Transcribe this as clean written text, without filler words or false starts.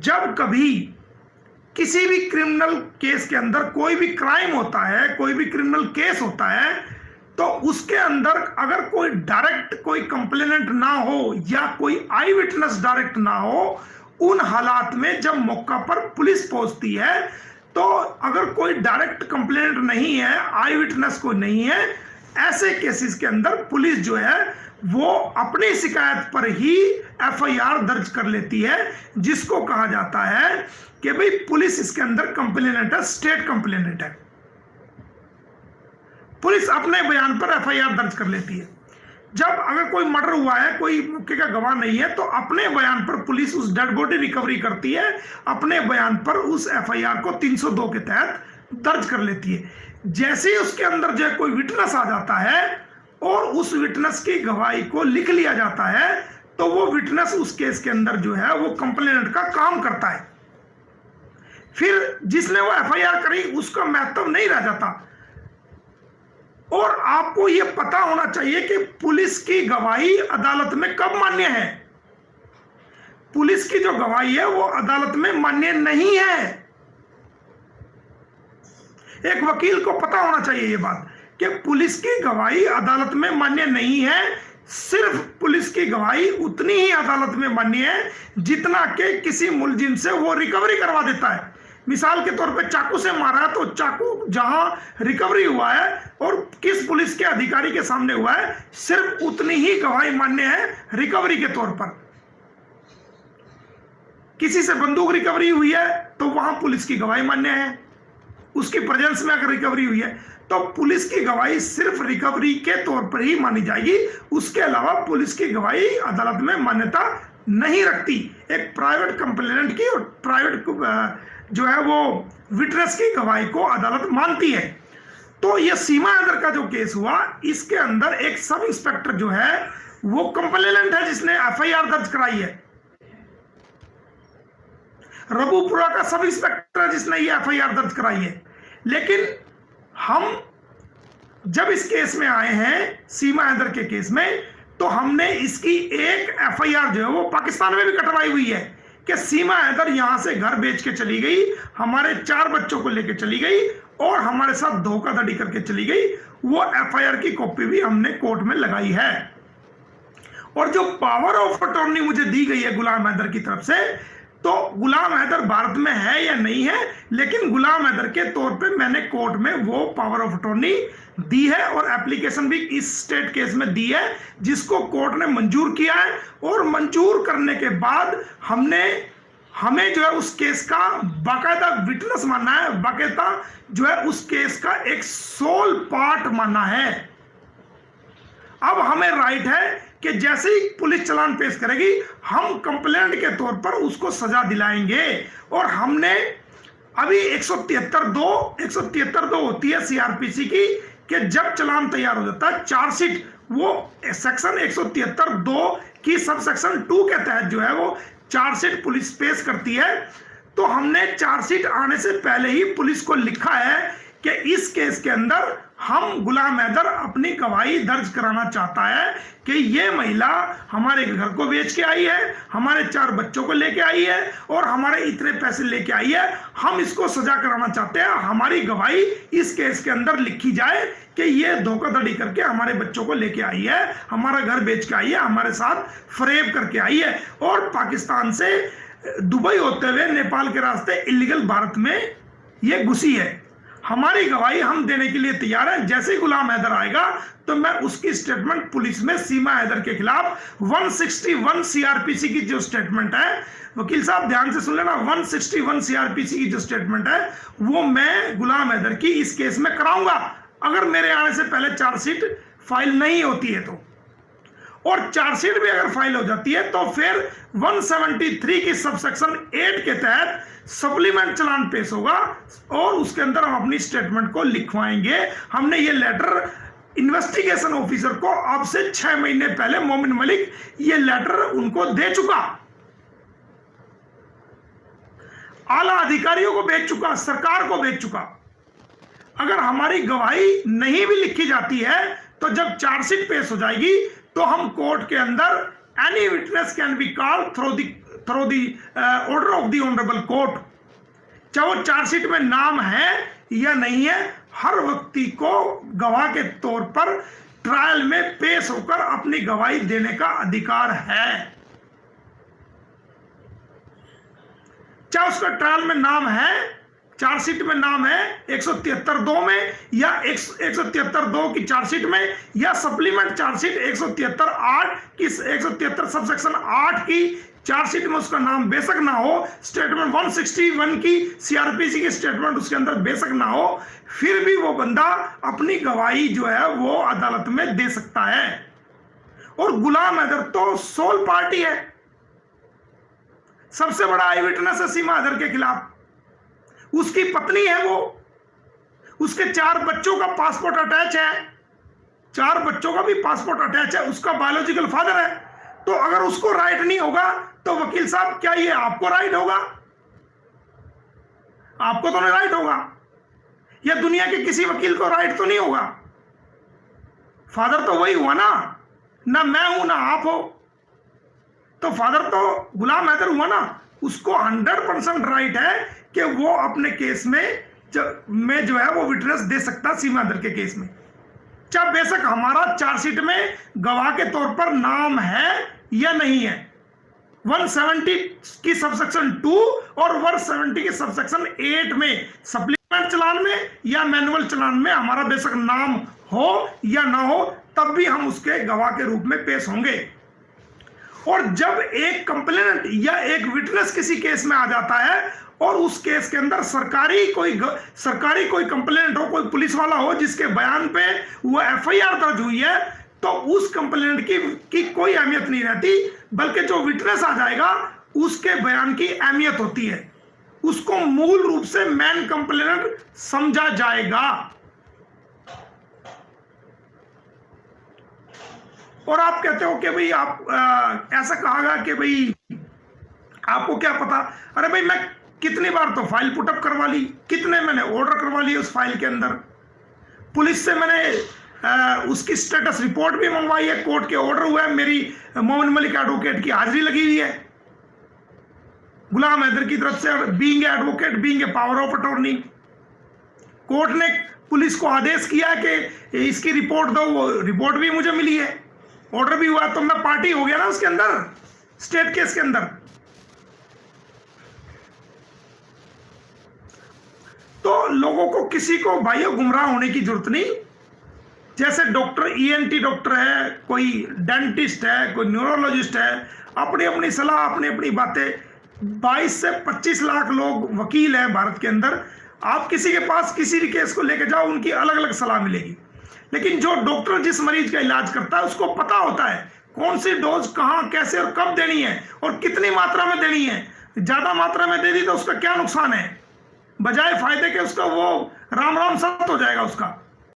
जब कभी किसी भी क्रिमिनल केस के अंदर कोई भी क्राइम होता है, कोई भी क्रिमिनल केस होता है, तो उसके अंदर अगर कोई डायरेक्ट कोई कंप्लेनेंट ना हो या कोई आई विटनेस डायरेक्ट ना हो, उन हालात में जब मौका पर पुलिस पहुंचती है, तो अगर कोई डायरेक्ट कंप्लेनेंट नहीं है, आई विटनेस कोई नहीं है, ऐसे केसेस के अंदर पुलिस जो है वो अपनी शिकायत पर ही एफआईआर दर्ज कर लेती है, जिसको कहा जाता है कि भाई पुलिस इसके अंदर कंप्लेनेंट है, स्टेट कंप्लेनेंट है। पुलिस अपने बयान पर एफआईआर दर्ज कर लेती है। जब अगर कोई मर्डर हुआ है, कोई मौके का गवाह नहीं है, तो अपने बयान पर पुलिस उस डेड बॉडी रिकवरी करती है, अपने बयान पर उस एफआईआर को 302 के तहत दर्ज कर लेती है। जैसे ही उसके अंदर जो है कोई विटनेस आ जाता है और उस विटनेस की गवाही को लिख लिया जाता है, तो वो विटनेस उस केस के अंदर जो है वो कंप्लेनेंट का काम करता है। फिर जिसने वो एफआईआर करी उसका महत्व नहीं रह जाता। और आपको यह पता होना चाहिए कि पुलिस की गवाही अदालत में कब मान्य है। पुलिस की जो गवाही है वो अदालत में मान्य नहीं है। एक वकील को पता होना चाहिए ये बात कि पुलिस की गवाही अदालत में मान्य नहीं है। सिर्फ पुलिस की गवाही उतनी ही अदालत में मान्य है जितना कि किसी मुलजिम से वो रिकवरी करवा देता है। मिसाल के तौर पे चाकू से मारा है, तो चाकू जहां रिकवरी हुआ है और किस पुलिस के अधिकारी के सामने हुआ है, सिर्फ उतनी ही गवाही मान्य है रिकवरी के तौर पर। किसी से बंदूक रिकवरी हुई है तो वहां पुलिस की गवाही मान्य है, उसकी प्रेजेंस में अगर रिकवरी हुई है तो पुलिस की गवाही सिर्फ रिकवरी के तौर पर ही मानी जाएगी। उसके अलावा पुलिस की गवाही अदालत में मान्यता नहीं रखती। एक प्राइवेट कंप्लेनेंट की और प्राइवेट जो है वो विटनेस की गवाही को अदालत मानती है। तो ये सीमा हैदर का जो केस हुआ, इसके अंदर एक सब इंस्पेक्टर जो है वो कंप्लेनेंट है जिसने एफआईआर दर्ज कराई है। रबूपुरा का सब इंस्पेक्टर है जिसने ये एफआईआर दर्ज कराई है। लेकिन हम जब इस केस में आए हैं, सीमा हैदर के केस में, तो हमने इसकी एक एफआईआर जो है वो पाकिस्तान में भी कटवाई हुई है कि सीमा हैदर यहां से घर बेच के चली गई, हमारे 4 बच्चों को लेकर चली गई और हमारे साथ धोखाधड़ी करके चली गई। वो एफआईआर की कॉपी भी हमने कोर्ट में लगाई है। और जो पावर ऑफ अटॉर्नी मुझे दी गई है गुलाम हैदर की तरफ से, तो गुलाम हैदर भारत में है या नहीं है, लेकिन गुलाम हैदर के तौर पे मैंने कोर्ट में वो पावर ऑफ अटॉर्नी दी है और एप्लीकेशन भी इस स्टेट केस में दी है, जिसको कोर्ट ने मंजूर किया है। और मंजूर करने के बाद हमें जो है उस केस का बाकायदा विटनेस मानना है, बाकायदा जो है उस केस का एक सोल पार्ट मानना है। अब हमें राइट है कि जैसे ही पुलिस चालान पेश करेगी, हम कंप्लेंट के तौर पर उसको सजा दिलाएंगे। और हमने अभी 173(2) होती है सीआरपीसी की कि जब चालान तैयार हो जाता है, चार्जशीट वो सेक्शन 173(2) की सब सेक्शन 2 के तहत जो है वो चार्जशीट पुलिस पेश करती है। तो हमने चार्जशीट आने से पहले ही पुलिस को लिखा है कि इस केस के अंदर हम गुलाम हैदर अपनी गवाही दर्ज कराना चाहता है कि ये महिला हमारे घर को बेच के आई है, हमारे 4 बच्चों को लेके आई है और हमारे इतने पैसे लेके आई है। हम इसको सजा कराना चाहते हैं। हमारी गवाही इस केस के अंदर लिखी जाए कि ये धोखाधड़ी करके हमारे बच्चों को लेके आई है, हमारा घर बेच के आई है, हमारे साथ फरेब करके आई है और पाकिस्तान से दुबई होते हुए नेपाल के रास्ते इलीगल भारत में ये घुसी है। हमारी गवाही हम देने के लिए तैयार है। जैसे ही गुलाम हैदर आएगा तो मैं उसकी स्टेटमेंट पुलिस में सीमा हैदर के खिलाफ 161 सीआरपीसी की जो स्टेटमेंट है, वकील साहब ध्यान से सुन लेना, 161 सीआरपीसी की जो स्टेटमेंट है वो मैं गुलाम हैदर की इस केस में कराऊंगा, अगर मेरे आने से पहले चार्जशीट फाइल नहीं होती है तो। और चार्जशीट भी अगर फाइल हो जाती है तो फिर 173 की सबसेक्शन 8 के तहत सप्लीमेंट चालान पेश होगा और उसके अंदर हम अपनी स्टेटमेंट को लिखवाएंगे। हमने ये लेटर इन्वेस्टिगेशन ऑफिसर को अब से 6 महीने पहले मोमिन मलिक ये लेटर उनको दे चुका, आला अधिकारियों को भेज चुका, सरकार को भेज चुका। अगर हमारी गवाही नहीं भी लिखी जाती है तो जब चार्जशीट पेश हो जाएगी तो हम कोर्ट के अंदर any witness can be called through the order of the honourable court. चाहे वो चार्जशीट में नाम है या नहीं है, हर व्यक्ति को गवाह के तौर पर ट्रायल में पेश होकर अपनी गवाही देने का अधिकार है। चाहे उसका ट्रायल में नाम है, चार्जशीट में नाम है 173(2) में या 173(2) की चार्जशीट में, या सप्लीमेंट चार्जशीट 173(8) की 173 सबसेक्शन 8 की चार्जशीट में उसका नाम बेशक ना हो, स्टेटमेंट 161 की सीआरपीसी की स्टेटमेंट उसके अंदर बेशक ना हो, फिर भी वो बंदा अपनी गवाही जो है वो अदालत में दे सकता है। और गुलाम हैदर तो सोल पार्टी है, सबसे बड़ा आई विटनेस है सीमा हैदर के खिलाफ। उसकी पत्नी है वो, उसके 4 बच्चों का पासपोर्ट अटैच है, 4 बच्चों का भी पासपोर्ट अटैच है, उसका बायोलॉजिकल फादर है। तो अगर उसको राइट नहीं होगा तो वकील साहब क्या ये आपको राइट होगा? आपको तो नहीं राइट होगा, या दुनिया के किसी वकील को राइट तो नहीं होगा। फादर तो वही हुआ ना मैं हूं ना आप हो, तो फादर तो गुलाम हैदर हुआ ना, उसको 100% राइट है कि वो अपने केस में जो है वो विटनेस दे सकता सीमा हैदर के केस में। चाहे बेशक हमारा चार्जशीट में गवाह के तौर पर नाम है या नहीं है, 170 की सबसेक्शन 2 और 170 की सबसेक्शन 8 में सप्लीमेंट चालान में या मैनुअल चालान में हमारा बेशक नाम हो या ना हो, तब भी हम उसके गवाह के रूप में पेश होंगे। और जब एक कंप्लेनेंट या एक विटनेस किसी केस में आ जाता है और उस केस के अंदर सरकारी कोई कंप्लेनेंट हो, कोई पुलिस वाला हो जिसके बयान पे वो एफआईआर दर्ज हुई है, तो उस कंप्लेनेंट की कोई अहमियत नहीं रहती, बल्कि जो विटनेस आ जाएगा उसके बयान की अहमियत होती है। उसको मूल रूप से मैन कंप्लेनेंट समझा जाएगा। और आप कहते हो कि भाई आप ऐसा कहा कि भाई आपको क्या पता, अरे भाई मैं कितनी बार तो फाइल पुटअप करवा ली, कितने मैंने ऑर्डर करवा लिए उस फाइल के अंदर, पुलिस से मैंने उसकी स्टेटस रिपोर्ट भी मंगवाई है, कोर्ट के ऑर्डर हुआ है, मेरी मोमिन मलिक एडवोकेट की हाजिरी लगी हुई है गुलाम हैदर की तरफ से, being advocate, being a power of attorney. Court ने पुलिस को आदेश किया कि इसकी रिपोर्ट दो, वो रिपोर्ट भी मुझे मिली है, ऑर्डर भी हुआ, तो मैं पार्टी हो गया ना उसके अंदर, स्टेट केस के अंदर। तो लोगों को, किसी को भाइयों गुमराह होने की जरूरत नहीं। जैसे डॉक्टर ईएनटी डॉक्टर है, कोई डेंटिस्ट है, कोई न्यूरोलॉजिस्ट है, अपनी अपनी सलाह, अपनी अपनी बातें। 22 से 25 लाख लोग वकील हैं भारत के अंदर, आप किसी के पास किसी भी केस को लेकर जाओ, उनकी अलग अलग सलाह मिलेगी। लेकिन जो डॉक्टर जिस मरीज का इलाज करता है उसको पता होता है कौन सी डोज कहाँ, कैसे और कब देनी है और कितनी मात्रा में देनी है। ज्यादा मात्रा में दे दी तो उसका क्या नुकसान है, बजाय फायदे के उसका वो राम राम सत हो जाएगा उसका।